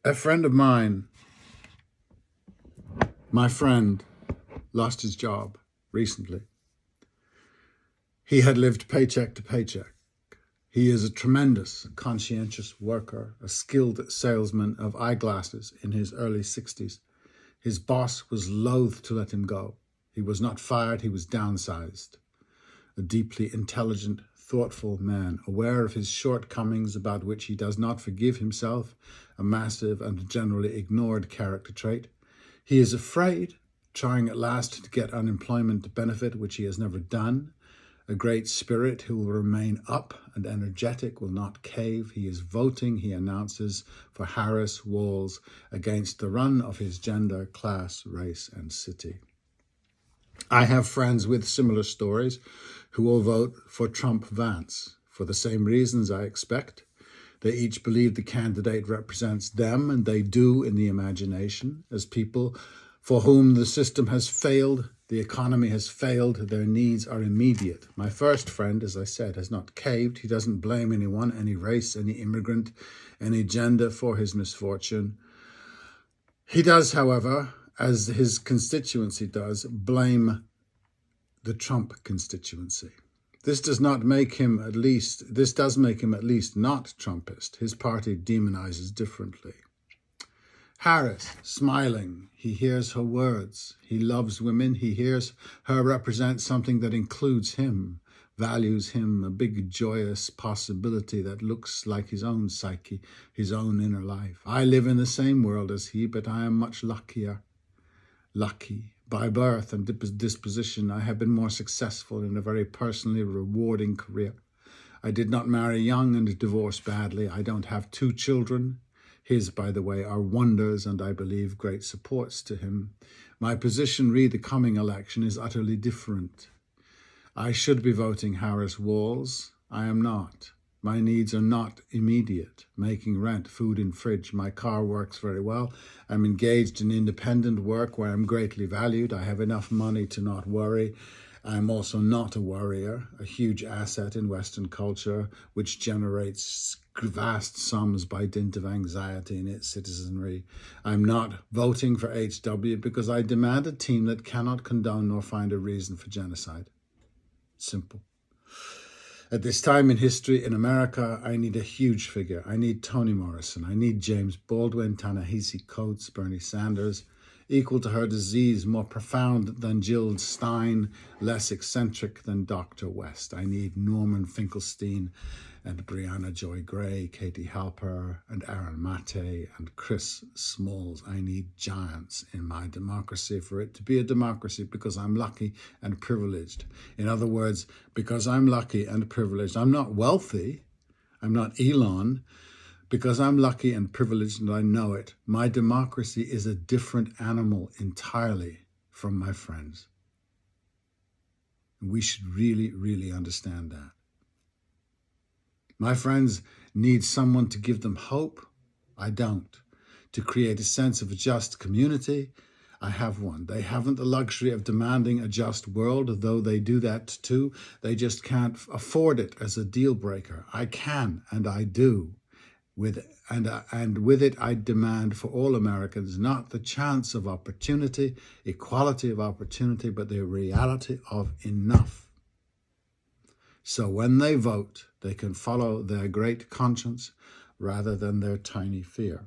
A friend of mine, my friend, lost his job recently. He had lived paycheck to paycheck. He is a tremendous, conscientious worker, a skilled salesman of eyeglasses in his early 60s. His boss was loath to let him go. He was not fired, he was downsized. A deeply intelligent, thoughtful man, aware of his shortcomings about which he does not forgive himself, a massive and generally ignored character trait. He is afraid, trying at last to get unemployment benefit, which he has never done. A great spirit who will remain up and energetic, will not cave. He is voting, he announces, for Harris Walls against the run of his gender, class, race, and city. I have friends with similar stories who will vote for Trump-Vance for the same reasons, I expect. They each believe the candidate represents them, and they do in the imagination, as people for whom the system has failed, the economy has failed, their needs are immediate. My first friend, as I said, has not caved. He doesn't blame anyone, any race, any immigrant, any gender for his misfortune. He does, however, as his constituency does, blame the Trump constituency. This does make him at least not Trumpist. His party demonizes differently. Harris, smiling, he hears her words. He loves women. He hears her represent something that includes him, values him, a big joyous possibility that looks like his own psyche, his own inner life. I live in the same world as he, but I am much luckier. Lucky. By birth and disposition, I have been more successful in a very personally rewarding career. I did not marry young and divorce badly. I don't have 2 children. His, by the way, are wonders and I believe great supports to him. My position re the coming election is utterly different. I should be voting Harris Walls. I am not. My needs are not immediate. Making rent, food in fridge. My car works very well. I'm engaged in independent work where I'm greatly valued. I have enough money to not worry. I'm also not a worrier, a huge asset in Western culture, which generates vast sums by dint of anxiety in its citizenry. I'm not voting for HW because I demand a team that cannot condone nor find a reason for genocide. Simple. At this time in history in America, I need a huge figure. I need Toni Morrison. I need James Baldwin, Ta-Nehisi Coates, Bernie Sanders, equal to her disease, more profound than Jill Stein, less eccentric than Dr. West. I need Norman Finkelstein and Brianna Joy Gray, Katie Halper and Aaron Mate and Chris Smalls. I need giants in my democracy for it to be a democracy because I'm lucky and privileged. In other words, because I'm lucky and privileged. I'm not wealthy. I'm not Elon. Because I'm lucky and privileged and I know it, my democracy is a different animal entirely from my friends. We should really, really understand that. My friends need someone to give them hope. I don't. To create a sense of a just community. I have one. They haven't the luxury of demanding a just world, though they do that too. They just can't afford it as a deal breaker. I can and I do. With it, I demand for all Americans not the chance of opportunity, equality of opportunity, but the reality of enough. So when they vote, they can follow their great conscience rather than their tiny fear.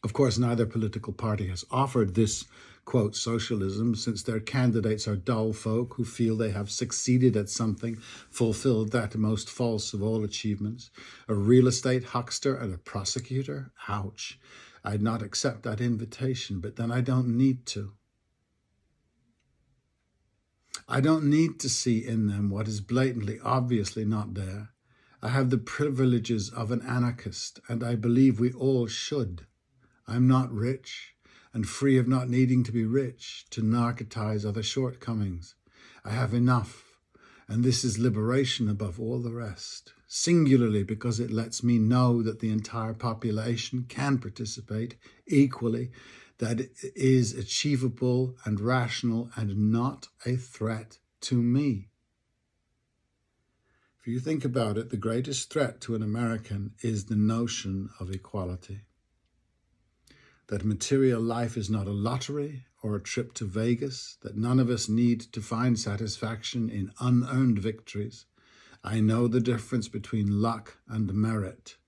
Of course, neither political party has offered this, quote, socialism, since their candidates are dull folk who feel they have succeeded at something, fulfilled that most false of all achievements. A real estate huckster and a prosecutor? Ouch. I'd not accept that invitation, but then I don't need to. I don't need to see in them what is blatantly, obviously not there. I have the privileges of an anarchist, and I believe we all should. I'm not rich and free of not needing to be rich to narcotize other shortcomings. I have enough, and this is liberation above all the rest, singularly because it lets me know that the entire population can participate equally, that it is achievable and rational and not a threat to me. If you think about it, the greatest threat to an American is the notion of equality. That material life is not a lottery or a trip to Vegas, that none of us need to find satisfaction in unearned victories. I know the difference between luck and merit.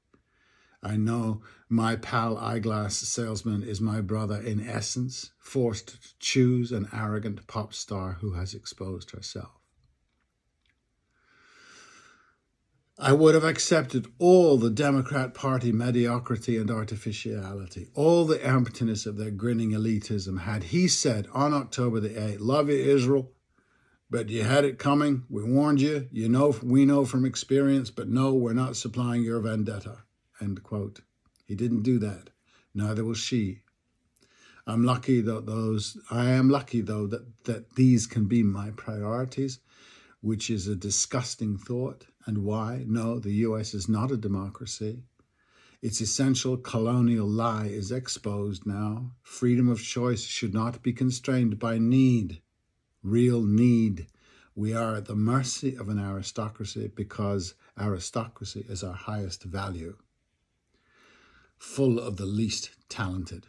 I know my pal eyeglass salesman is my brother in essence, forced to choose an arrogant pop star who has exposed herself. I would have accepted all the Democrat Party mediocrity and artificiality, all the emptiness of their grinning elitism, had he said on October the 8th, love you, Israel, but you had it coming. We warned you. You know, we know from experience, but no, we're not supplying your vendetta. End quote. He didn't do that. Neither will she. I am lucky though that these can be my priorities, which is a disgusting thought. And why? No, the US is not a democracy. Its essential colonial lie is exposed now. Freedom of choice should not be constrained by need, real need. We are at the mercy of an aristocracy because aristocracy is our highest value, full of the least talented.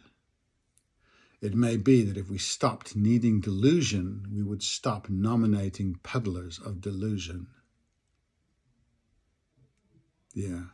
It may be that if we stopped needing delusion, we would stop nominating peddlers of delusion. Yeah.